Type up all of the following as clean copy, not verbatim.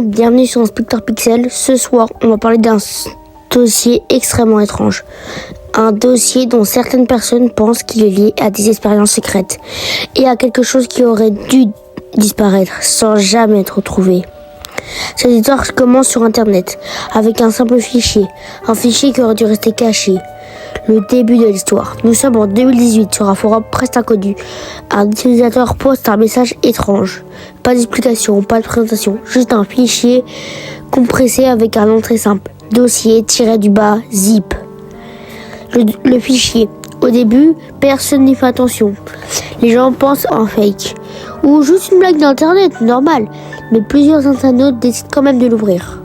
Bonjour, bienvenue sur Inspecteur Pixel. Ce soir, on va parler d'un dossier extrêmement étrange. Un dossier dont certaines personnes pensent qu'il est lié à des expériences secrètes et à quelque chose qui aurait dû disparaître sans jamais être retrouvé. Cette histoire commence sur Internet avec un simple fichier, un fichier qui aurait dû rester caché. Le début de l'histoire. Nous sommes en 2018 sur un forum presque inconnu. Un utilisateur poste un message étrange. Pas d'explication, pas de présentation, juste un fichier compressé avec un nom très simple. Dossier-zip. Le fichier. Au début, personne n'y fait attention. Les gens pensent en fake. Ou juste une blague d'internet, normal. Mais plusieurs internautes décident quand même de l'ouvrir.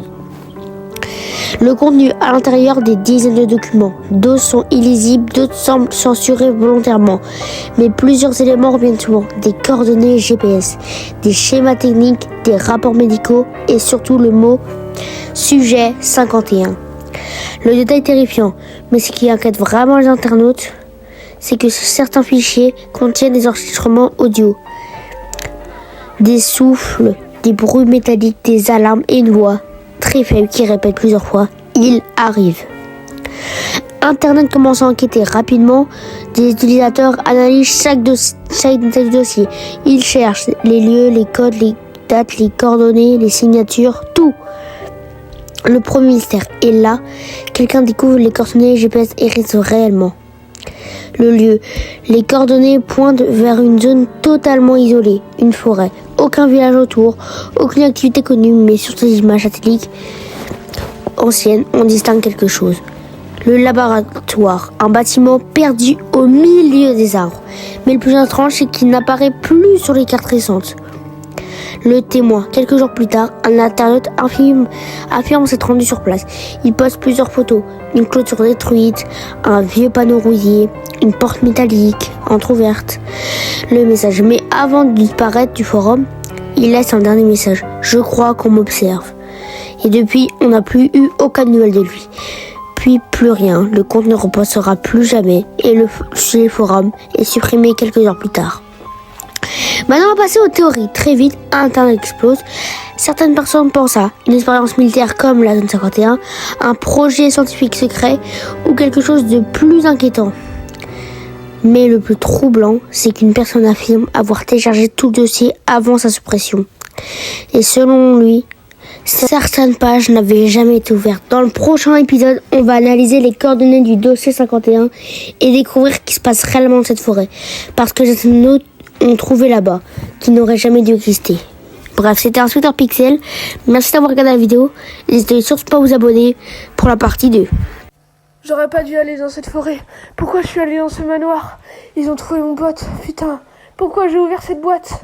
Le contenu à l'intérieur des dizaines de documents. D'autres sont illisibles, d'autres semblent censurés volontairement. Mais plusieurs éléments reviennent souvent. Des coordonnées GPS, des schémas techniques, des rapports médicaux et surtout le mot sujet 51. Le détail terrifiant, mais ce qui inquiète vraiment les internautes, c'est que certains fichiers contiennent des enregistrements audio, des souffles, des bruits métalliques, des alarmes et une voix très faible qui répète plusieurs fois « Il arrive ». Internet commence à enquêter rapidement. Des utilisateurs analysent chaque détail du dossier. Ils cherchent les lieux, les codes, les dates, les coordonnées, les signatures, tout. Le premier mystère est là. Quelqu'un découvre les coordonnées GPS existent réellement. Le lieu. Les coordonnées pointent vers une zone totalement isolée, une forêt. Aucun village autour, aucune activité connue, mais sur ces images satellites anciennes, on distingue quelque chose. Le laboratoire, un bâtiment perdu au milieu des arbres. Mais le plus étrange, c'est qu'il n'apparaît plus sur les cartes récentes. Le témoin, quelques jours plus tard, un internaute affirme s'être rendu sur place. Il poste plusieurs photos, une clôture détruite, un vieux panneau rouillé, une porte métallique entrouverte. Le message, mais avant de disparaître du forum, il laisse un dernier message. Je crois qu'on m'observe. Et depuis, on n'a plus eu aucune nouvelle de lui. Puis plus rien, le compte ne reposera plus jamais et le forum est supprimé quelques heures plus tard. Maintenant, on va passer aux théories. Très vite, Internet explose. Certaines personnes pensent à une expérience militaire comme la zone 51, un projet scientifique secret ou quelque chose de plus inquiétant. Mais le plus troublant, c'est qu'une personne affirme avoir téléchargé tout le dossier avant sa suppression. Et selon lui, certaines pages n'avaient jamais été ouvertes. Dans le prochain épisode, on va analyser les coordonnées du dossier 51 et découvrir ce qui se passe réellement dans cette forêt. Parce que certaines notes ont trouvé là-bas, qui n'aurait jamais dû exister. Bref, c'était Inspecteur Pixel. Merci d'avoir regardé la vidéo. N'hésitez surtout pas à vous abonner pour la partie 2. J'aurais pas dû aller dans cette forêt. Pourquoi je suis allé dans ce manoir? Ils ont trouvé mon pote. Putain, pourquoi j'ai ouvert cette boîte?